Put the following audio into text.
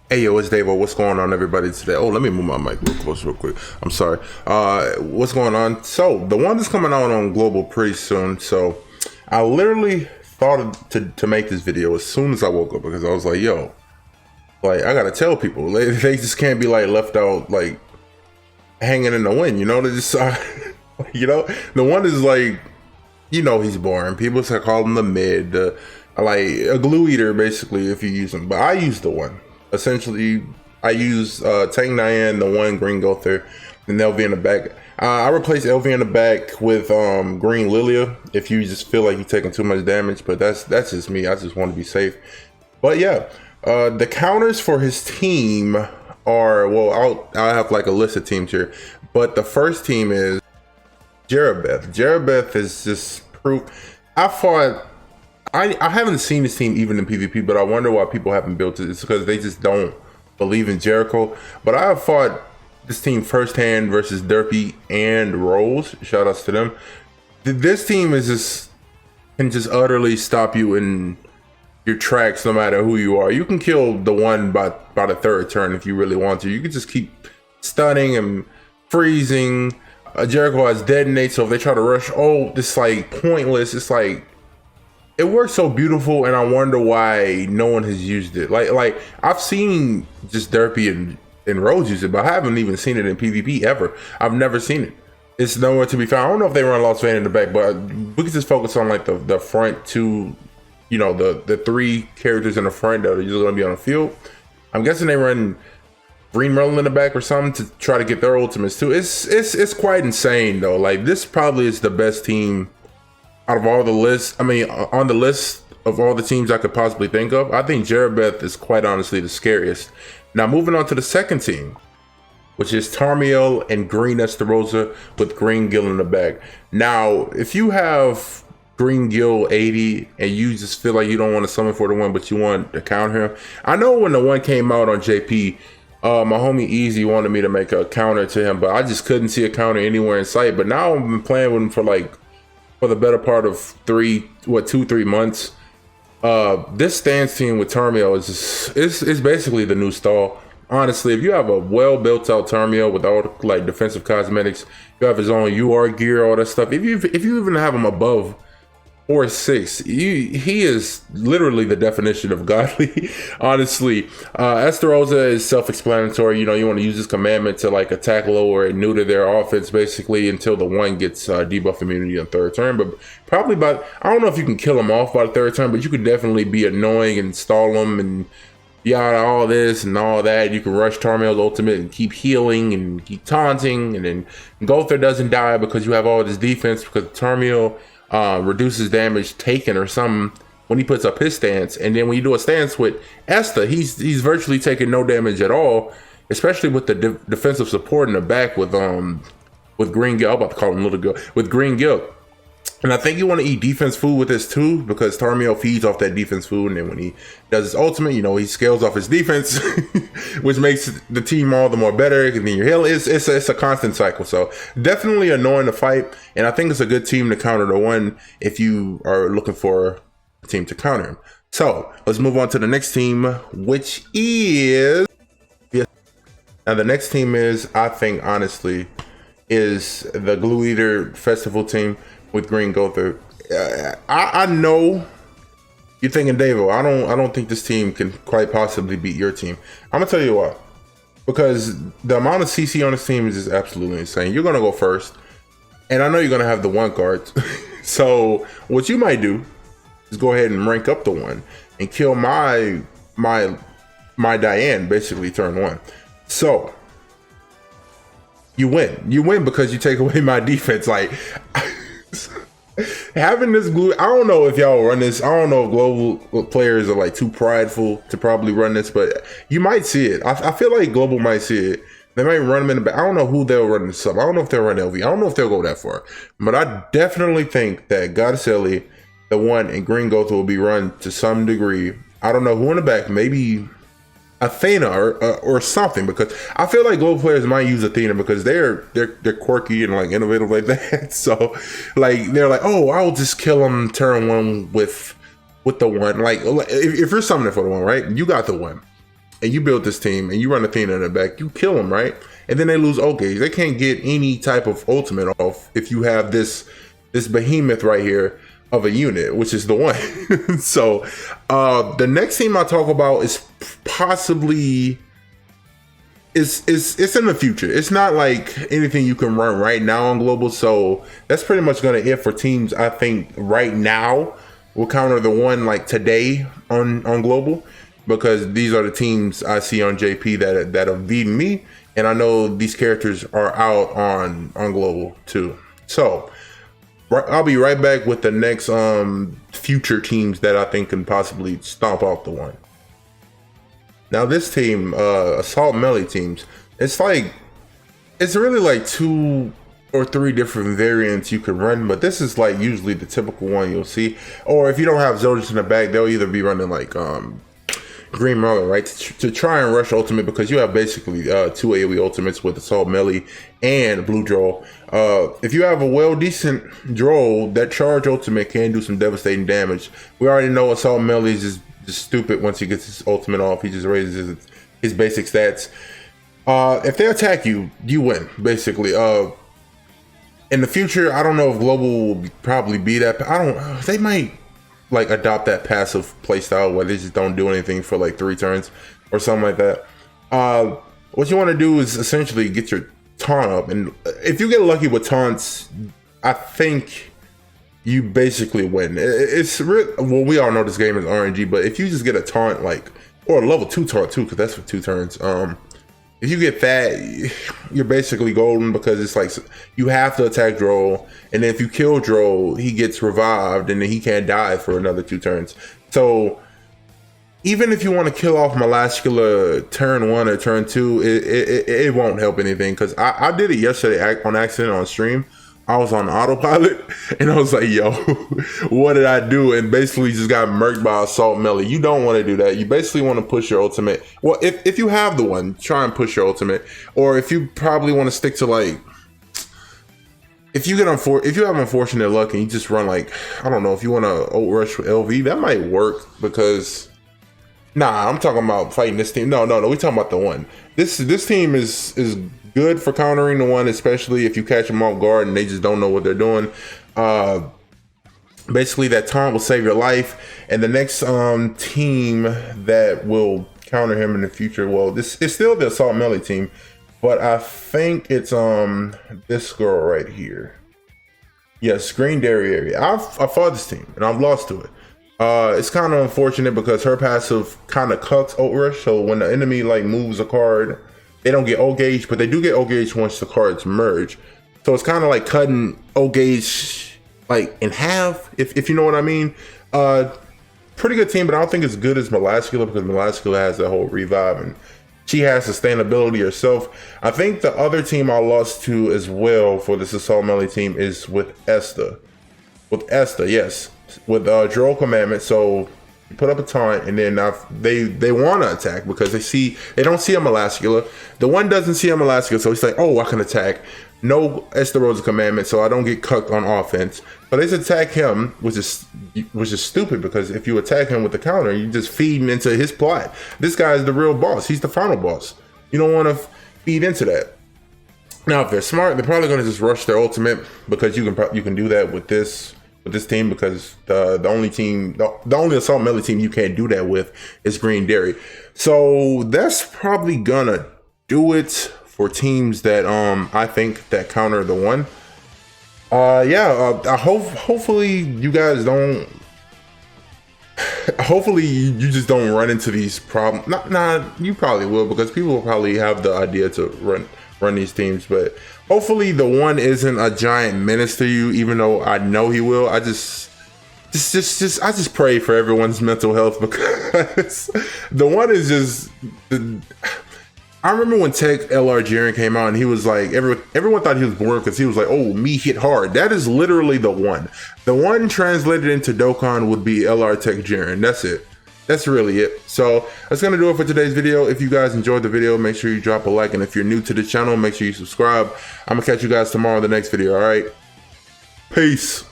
Hey yo, it's Davo. What's going on, everybody, today? Oh, let me move my mic real close, real quick. I'm sorry. What's going on? So the one that's coming out on Global pretty soon. So I literally thought to make this video as soon as I woke up because I was like, yo, like I gotta tell people they just can't be like left out like hanging in the wind. You know, they just you know, the one is like, you know, he's boring. People call him the mid, like a glue eater, basically, if you use him. But I use the one. Essentially, I use Tank Nyan, the one Green Gother, and LV in the back. I replace LV in the back with Green Lilia if you just feel like you're taking too much damage. But that's just me. I just want to be safe. But yeah, the counters for his team are, well, I'll have like a list of teams here. But the first team is Jerabeth. Jerabeth is just proof. I haven't seen this team even in PvP, but I wonder why people haven't built it. It's because they just don't believe in Jericho. But I have fought this team firsthand versus Derpy and Rose. Shout outs to them. This team can just utterly stop you in your tracks no matter who you are. You can kill the one by the third turn if you really want to. You can just keep stunning and freezing. Jericho has detonate, so if they try to rush, it's like pointless. It's like, it works so beautiful, and I wonder why no one has used it. Like I've seen just Derpy and Rose use it, but I haven't even seen it in PvP ever. I've never seen it. It's nowhere to be found. I don't know if they run Lost Vein in the back, but we can just focus on like the front two, you know, the three characters in the front that are usually gonna be on the field. I'm guessing they run Green Merlin in the back or something to try to get their ultimates too. It's quite insane though. Like, this probably is the best team out of all the lists. I mean, on the list of all the teams I could possibly think of, I think Jerabeth is quite honestly the scariest. Now, moving on to the second team, which is Tarmiel and Green Estarossa with Green Gil in the back. Now, if you have Green Gil 80 and you just feel like you don't want to summon for the one, but you want to counter him. I know when the one came out on JP, my homie Easy wanted me to make a counter to him, but I just couldn't see a counter anywhere in sight. But now I've been playing with him for the better part of 2-3 months. This stance team with Tarmiel is basically the new stall. Honestly, if you have a well built out Tarmiel with all the, like, defensive cosmetics, you have his own UR gear, all that stuff. If you even have him above 4-6, he is literally the definition of godly. Honestly, Estarossa is self-explanatory. You know, you want to use this commandment to like attack lower and neuter their offense basically until the one gets debuff immunity on third turn. But probably I don't know if you can kill him off by the third turn, but you could definitely be annoying and stall him and yada, all this and all that. You can rush Tarmiel's ultimate and keep healing and keep taunting, and then Gother doesn't die because you have all this defense, because Tarmiel reduces damage taken or something when he puts up his stance. And then when you do a stance with Esta, he's virtually taking no damage at all, especially with the defensive support in the back with Green Gil. I'm about to call him Little Gil, with Green Gil. And I think you want to eat defense food with this too, because Tarmiel feeds off that defense food, and then when he does his ultimate, you know, he scales off his defense, which makes the team all the more better. And then your heal it's a constant cycle. So definitely annoying to fight, and I think it's a good team to counter the one if you are looking for a team to counter him. So let's move on to the next team, which is, now the next team is, I think honestly, is the Glue Eater Festival team with Green Gother. I know you're thinking, Davo, I don't think this team can quite possibly beat your team. I'm gonna tell you why. Because the amount of CC on this team is just absolutely insane. You're gonna go first, and I know you're gonna have the one cards. So what you might do is go ahead and rank up the one and kill my Diane basically turn one. So you win because you take away my defense. Like, having this glue, I don't know if y'all run this. I don't know if global players are like too prideful to probably run this, but you might see it. I feel like global might see it. They might run them in the back. I don't know who they'll run this up. I don't know if they'll run LV. I don't know if they'll go that far. But I definitely think that Goddess Ellie, the one, and Green Gother will be run to some degree. I don't know who in the back. Maybe Athena or something, because I feel like global players might use Athena because they're quirky and like innovative like that. So like they're like, oh, I'll just kill them turn one with the one. Like if you're summoning for the one, right? You got the one. and you build this team and you run Athena in the back, you kill them, right? And then they lose gauge. They can't get any type of ultimate off if you have this behemoth right here of a unit, which is the one. So the next team I talk about is possibly it's in the future. It's not like anything you can run right now on global. So that's pretty much gonna it for teams. I think right now we'll counter the one like today on global, because these are the teams I see on JP that have beaten me, and I know these characters are out on global too. So I'll be right back with the next future teams that I think can possibly stomp off the one. Now this team, Assault Melee teams, it's really like 2 or 3 different variants you can run, but this is like usually the typical one you'll see. Or if you don't have Zodiacs in the back, they'll either be running like Green Merlin, right, to try and rush ultimate, because you have basically 2 AoE ultimates with Assault Melee and Blue Droll. If you have a decent Droll, that charge ultimate can do some devastating damage. We already know Assault Melee is just stupid. Once he gets his ultimate off, he just raises his basic stats. If they attack you, you win, basically. In the future, I don't know if global will probably be that. They might like adopt that passive playstyle where they just don't do anything for like 3 turns or something like that. What you want to do is essentially get your taunt up, and if you get lucky with taunts, I think you basically win. It's real. Well, we all know this game is RNG, but if you just get a taunt, like, or a level 2 taunt too, because that's for 2 turns. If you get that, you're basically golden, because it's like you have to attack Droll, and then if you kill Droll, he gets revived, and then he can't die for another 2 turns. So even if you want to kill off Melascula turn 1 or turn 2, it won't help anything, because I did it yesterday on accident on stream. I was on autopilot, and I was like, yo, what did I do? And basically just got murked by Assault Melee. You don't want to do that. You basically want to push your ultimate. Well, if you have the one, try and push your ultimate. Or if you probably want to stick to like, if you have unfortunate luck and you just run like, I don't know, if you want to ult rush with LV, that might work, because nah, I'm talking about fighting this team. No, we talking about the one. This team is good for countering the one, especially if you catch them off guard and they just don't know what they're doing. Basically, that taunt will save your life. And the next team that will counter him in the future, well, this is still the Assault Melee team, but I think it's this girl right here. Yes, Green Dairy area. I fought this team and I've lost to it. It's kind of unfortunate because her passive kind of cuts ult rush, so when the enemy like moves a card, they don't get ult gauge, but they do get ult gauge once the cards merge. So it's kind of like cutting ult gauge like in half, if you know what I mean. Pretty good team, but I don't think it's good as Melascula, because Melascula has that whole revive and she has sustainability herself. I think the other team I lost to as well for this Assault Melee team is with Esta. Yes. With Droll Commandment. So you put up a taunt, and then they want to attack because they don't see a Melascula. The one doesn't see a Melascula, so he's like, oh, I can attack. No Esther Rosa Commandment, so I don't get cucked on offense. But they attack him, which is stupid, because if you attack him with the counter, you just feed him into his plot. This guy is the real boss. He's the final boss. You don't want to feed into that. Now, if they're smart, they're probably going to just rush their ultimate, because you can do that with this team, because the only Assault Melee team you can't do that with is Green Dairy. So that's probably gonna do it for teams that I think that counter the one. Hopefully you guys don't. Hopefully you just don't run into these problems. You probably will, because people will probably have the idea to run these teams, but hopefully the one isn't a giant menace to you, even though I know he will. I just pray for everyone's mental health, because the one is just. I remember when Tech LR Jiren came out, and he was like, everyone thought he was born because he was like, oh, me hit hard. That is literally the one. The one translated into Dokkan would be LR Tech Jiren. That's it. That's really it. So that's going to do it for today's video. If you guys enjoyed the video, make sure you drop a like. And if you're new to the channel, make sure you subscribe. I'm going to catch you guys tomorrow in the next video. All right. Peace.